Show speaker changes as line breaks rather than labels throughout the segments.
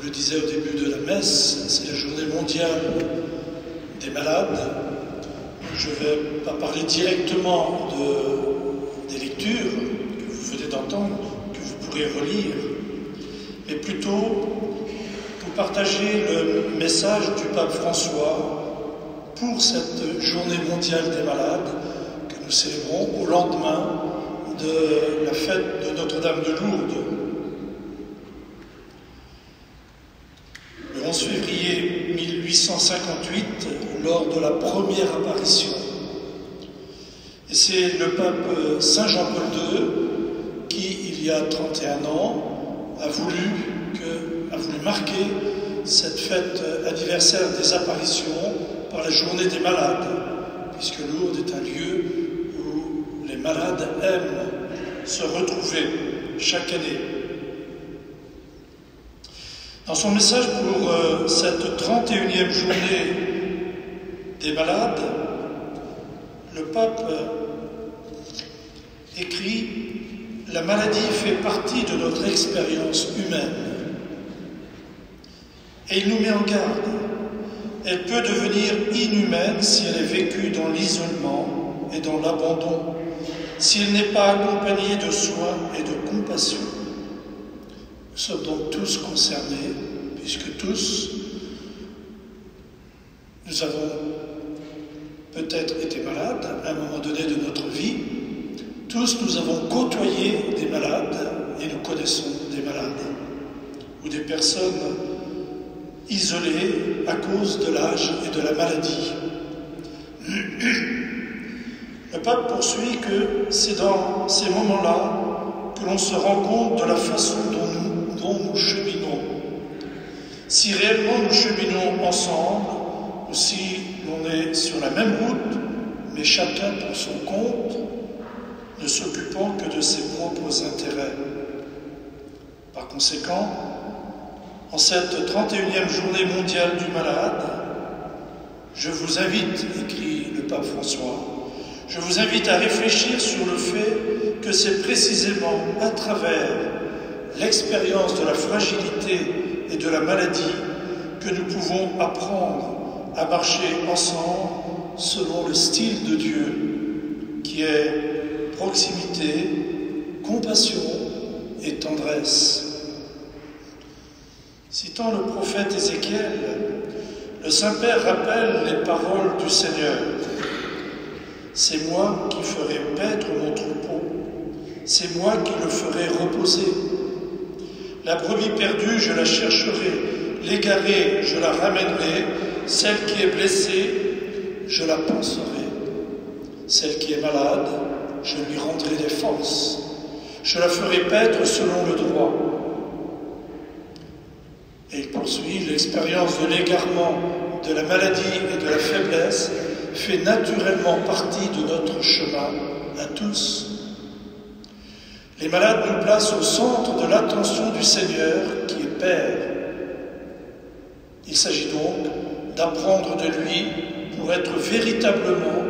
le disais au début de la messe, c'est la journée mondiale des malades. Je ne vais pas parler directement des lectures que vous venez d'entendre, que vous pourrez relire, mais plutôt pour partager le message du pape François pour cette journée mondiale des malades que nous célébrons au lendemain de la fête de Notre-Dame de Lourdes. Le 11 février 1858, lors de la première apparition. Et c'est le pape Saint Jean-Paul II qui, il y a 31 ans, a voulu marquer cette fête anniversaire des apparitions par la journée des malades, puisque Lourdes est un lieu où les malades aiment se retrouver chaque année. Dans son message pour cette 31e journée des malades, le pape écrit « La maladie fait partie de notre expérience humaine. » Et il nous met en garde. Elle peut devenir inhumaine si elle est vécue dans l'isolement et dans l'abandon, si elle n'est pas accompagnée de soins et de compassion. Nous sommes donc tous concernés, puisque tous, nous avons peut-être été malades à un moment donné de notre vie. Tous, nous avons côtoyé des malades et nous connaissons des malades ou des personnes isolées à cause de l'âge et de la maladie. Le pape poursuit que c'est dans ces moments-là que l'on se rend compte de la façon dont nous cheminons. Si réellement nous cheminons ensemble, ou si l'on est sur la même route, mais chacun pour son compte, ne s'occupant que de ses propres intérêts. Par conséquent, en cette 31e journée mondiale du malade, je vous invite, écrit le pape François, je vous invite à réfléchir sur le fait que c'est précisément à travers l'expérience de la fragilité et de la maladie que nous pouvons apprendre à marcher ensemble selon le style de Dieu, qui est proximité, compassion et tendresse. Citant le prophète Ézéchiel, le Saint-Père rappelle les paroles du Seigneur. C'est moi qui ferai paître mon troupeau, c'est moi qui le ferai reposer. La brebis perdue, je la chercherai, l'égarée, je la ramènerai, celle qui est blessée, je la panserai. Celle qui est malade, je lui rendrai des forces. Je la ferai paître selon le droit. Et il poursuit, l'expérience de l'égarement, de la maladie et de la faiblesse fait naturellement partie de notre chemin à tous. Les malades nous placent au centre de l'attention du Seigneur qui est Père. Il s'agit donc d'apprendre de lui pour être véritablement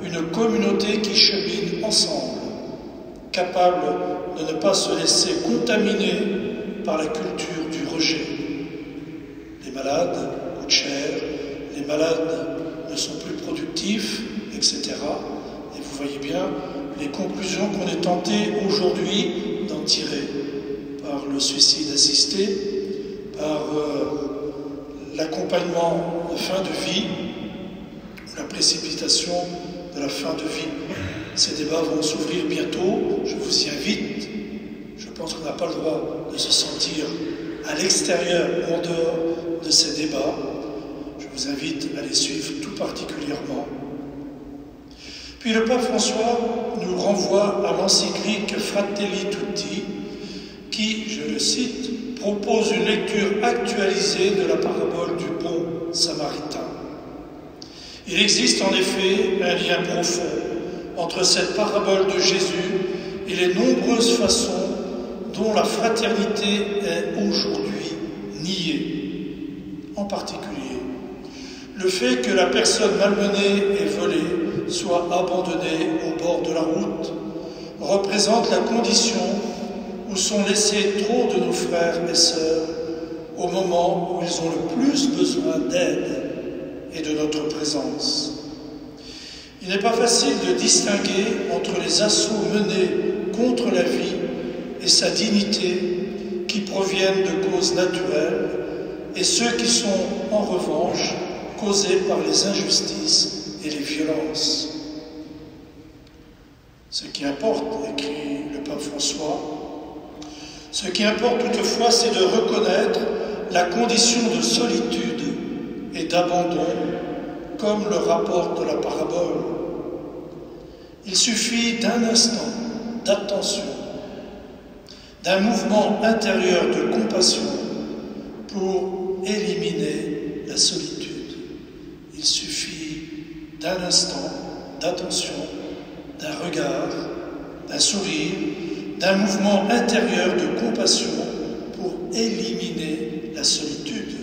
une communauté qui chemine ensemble, capable de ne pas se laisser contaminer par la culture du rejet. Les malades coûtent cher, les malades ne sont plus productifs, etc. Et vous voyez bien les conclusions qu'on est tenté aujourd'hui d'en tirer par le suicide assisté, par l'accompagnement de fin de vie, la précipitation de la fin de vie. Ces débats vont s'ouvrir bientôt, je vous y invite. Je pense qu'on n'a pas le droit de se sentir à l'extérieur ou en dehors de ces débats. Je vous invite à les suivre tout particulièrement. Puis le pape François nous renvoie à l'encyclique Fratelli Tutti qui, je le cite, propose une lecture actualisée de la parabole du bon samaritain. Il existe en effet un lien profond entre cette parabole de Jésus et les nombreuses façons dont la fraternité est aujourd'hui niée. En particulier, le fait que la personne malmenée et volée soit abandonnée au bord de la route représente la condition où sont laissés trop de nos frères et sœurs au moment où ils ont le plus besoin d'aide et de notre présence. Il n'est pas facile de distinguer entre les assauts menés contre la vie et sa dignité qui proviennent de causes naturelles et ceux qui sont en revanche causés par les injustices et les violences. Ce qui importe, écrit le pape François, ce qui importe toutefois, c'est de reconnaître la condition de solitude et d'abandon, comme le rapporte la parabole. Il suffit d'un instant d'attention, d'un mouvement intérieur de compassion pour éliminer la solitude. Il suffit d'un instant d'attention, d'un regard, d'un sourire, d'un mouvement intérieur de compassion pour éliminer la solitude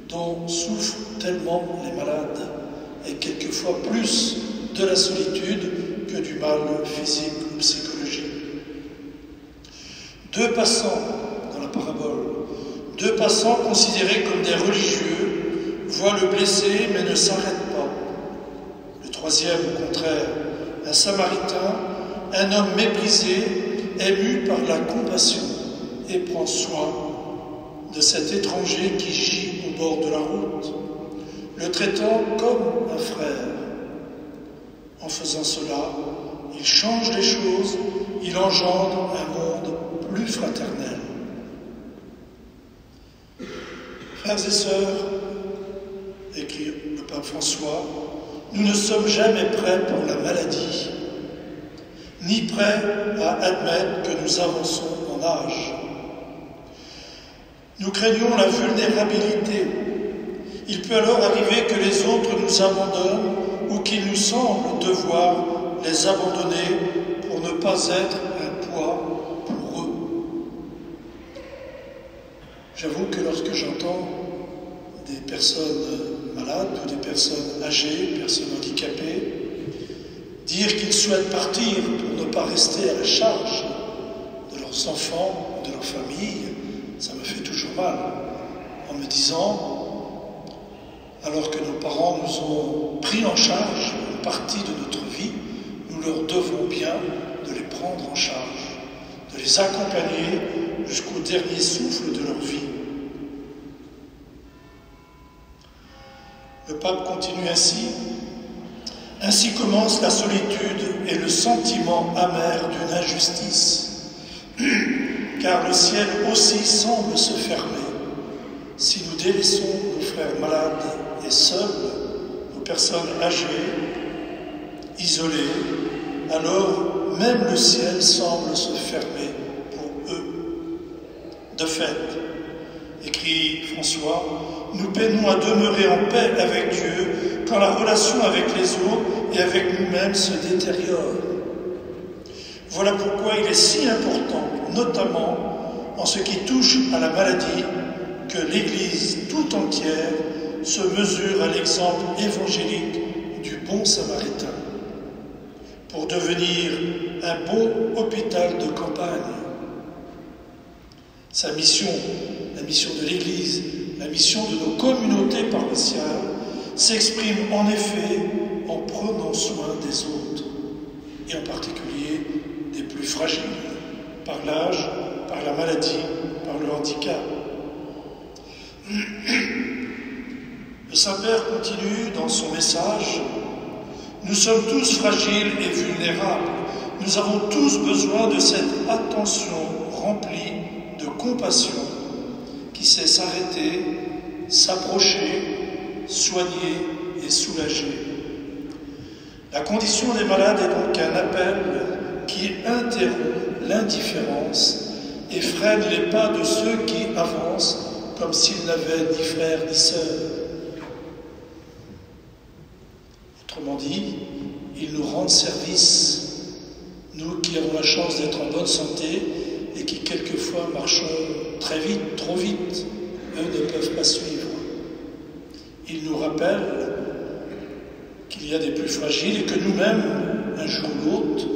dont souffrent tellement les malades, et quelquefois plus de la solitude que du mal physique ou psychologique. Deux passants dans la parabole, deux passants considérés comme des religieux, voient le blessé mais ne s'arrêtent pas. Le troisième, au contraire, un Samaritain, un homme méprisé, ému par la compassion et prend soin de cet étranger qui gît au bord de la route, le traitant comme un frère. En faisant cela, il change les choses, il engendre un monde plus fraternel. Frères et sœurs, écrit le pape François, nous ne sommes jamais prêts pour la maladie, ni prêts à admettre que nous avançons en âge. Nous craignons la vulnérabilité. Il peut alors arriver que les autres nous abandonnent ou qu'il nous semble devoir les abandonner pour ne pas être un poids pour eux. J'avoue que lorsque j'entends des personnes malades ou des personnes âgées, personnes handicapées, dire qu'ils souhaitent partir pour ne pas rester à la charge de leurs enfants, de leur famille, ça me fait toujours mal, en me disant, alors que nos parents nous ont pris en charge une partie de notre vie, nous leur devons bien de les prendre en charge, de les accompagner jusqu'au dernier souffle de leur vie. Le pape continue ainsi. Ainsi commence la solitude et le sentiment amer d'une injustice, car le ciel aussi semble se fermer si nous délaissons nos frères malades et seuls, nos personnes âgées, isolées, alors même le ciel semble se fermer pour eux. De fait, écrit François, nous peinons à demeurer en paix avec Dieu quand la relation avec les autres et avec nous-mêmes se détériore. Voilà pourquoi il est si important, notamment en ce qui touche à la maladie, que l'Église tout entière se mesure à l'exemple évangélique du bon Samaritain, pour devenir un bon hôpital de campagne. Sa mission, la mission de l'Église, la mission de nos communautés paroissiales, s'exprime en effet en prenant soin des autres, et en particulier des plus fragiles, par l'âge, par la maladie, par le handicap. Le Saint-Père continue dans son message. Nous sommes tous fragiles et vulnérables. Nous avons tous besoin de cette attention remplie de compassion qui sait s'arrêter, s'approcher, soigner et soulager. La condition des malades est donc un appel qui interrompt l'indifférence et freine les pas de ceux qui avancent comme s'ils n'avaient ni frères ni sœurs. Autrement dit, ils nous rendent service, nous qui avons la chance d'être en bonne santé et qui quelquefois marchons très vite, trop vite, eux ne peuvent pas suivre. Ils nous rappellent qu'il y a des plus fragiles et que nous-mêmes, un jour ou l'autre,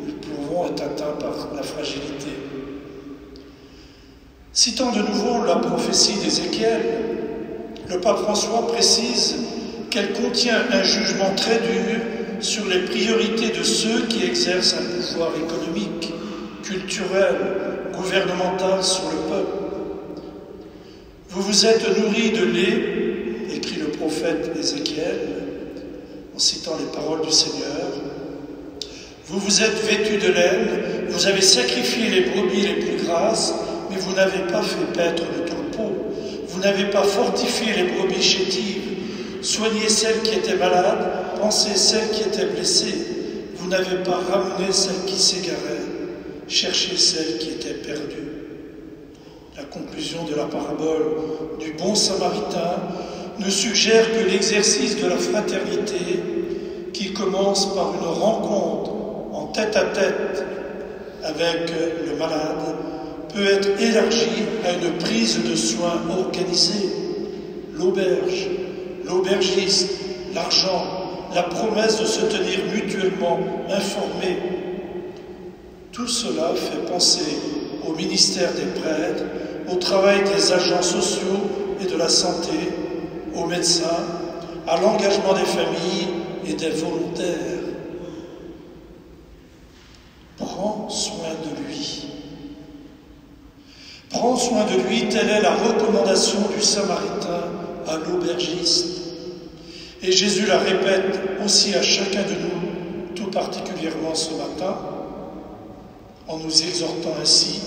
nous pouvons être atteints par la fragilité. Citant de nouveau la prophétie d'Ézéchiel, le pape François précise qu'elle contient un jugement très dur sur les priorités de ceux qui exercent un pouvoir économique, culturel, gouvernemental sur le peuple. Vous vous êtes nourris de lait, écrit le prophète Ézéchiel, en citant les paroles du Seigneur. Vous vous êtes vêtus de laine, vous avez sacrifié les brebis les plus grasses, mais vous n'avez pas fait paître de troupeaux. Vous n'avez pas fortifié les brebis chétives, soigné celles qui étaient malades, pansé celles qui étaient blessées. Vous n'avez pas ramené celles qui s'égaraient, cherché celles qui étaient perdues. La conclusion de la parabole du bon samaritain ne suggère que l'exercice de la fraternité qui commence par une rencontre en tête-à-tête avec le malade peut être élargi à une prise de soins organisée. L'auberge, l'aubergiste, l'argent, la promesse de se tenir mutuellement informés. Tout cela fait penser au ministère des prêtres, au travail des agents sociaux et de la santé, aux médecins, à l'engagement des familles et des volontaires. Prends soin de lui. Prends soin de lui, telle est la recommandation du Samaritain à l'aubergiste. Et Jésus la répète aussi à chacun de nous, tout particulièrement ce matin, en nous exhortant ainsi,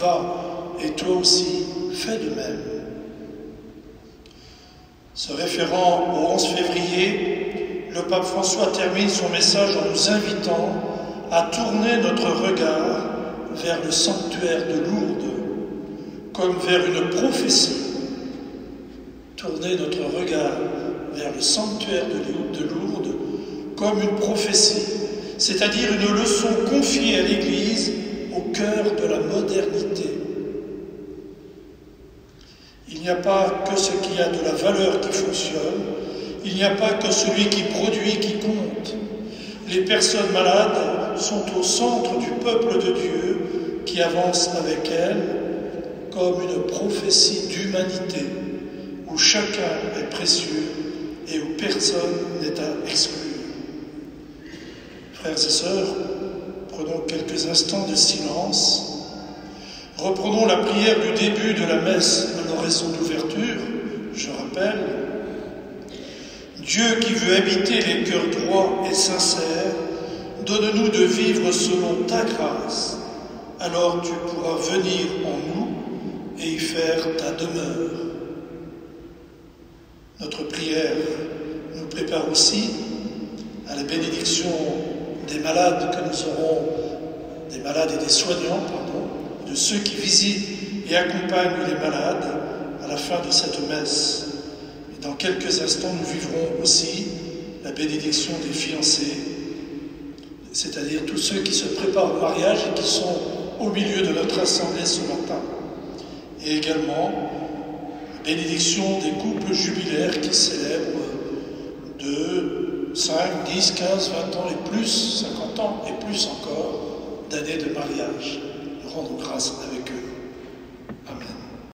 va et toi aussi fais de même. Se référant au 11 février, le pape François termine son message en nous invitant à tourner notre regard vers le sanctuaire de Lourdes, comme vers une prophétie. Tourner notre regard vers le sanctuaire de Lourdes comme une prophétie, c'est-à-dire une leçon confiée à l'Église au cœur de la modernité. Il n'y a pas que ce qui a de la valeur qui fonctionne, il n'y a pas que celui qui produit qui compte. Les personnes malades sont au centre du peuple de Dieu qui avance avec elles comme une prophétie d'humanité où chacun est précieux et où personne n'est à exclure. Frères et sœurs, prenons quelques instants de silence. Reprenons la prière du début de la messe à l'oraison d'ouverture. Je rappelle, Dieu qui veut habiter les cœurs droits et sincères, donne-nous de vivre selon ta grâce. Alors tu pourras venir en nous et y faire ta demeure. Notre prière nous prépare aussi à la bénédiction des malades que nous aurons, des malades et des soignants, de ceux qui visitent et accompagnent les malades à la fin de cette messe. Et dans quelques instants, nous vivrons aussi la bénédiction des fiancés, c'est-à-dire tous ceux qui se préparent au mariage et qui sont au milieu de notre assemblée ce matin. Et également la bénédiction des couples jubilaires qui célèbrent de 5, 10, 15, 20 ans et plus, 50 ans et plus encore d'années de mariage. Nous rendons grâce avec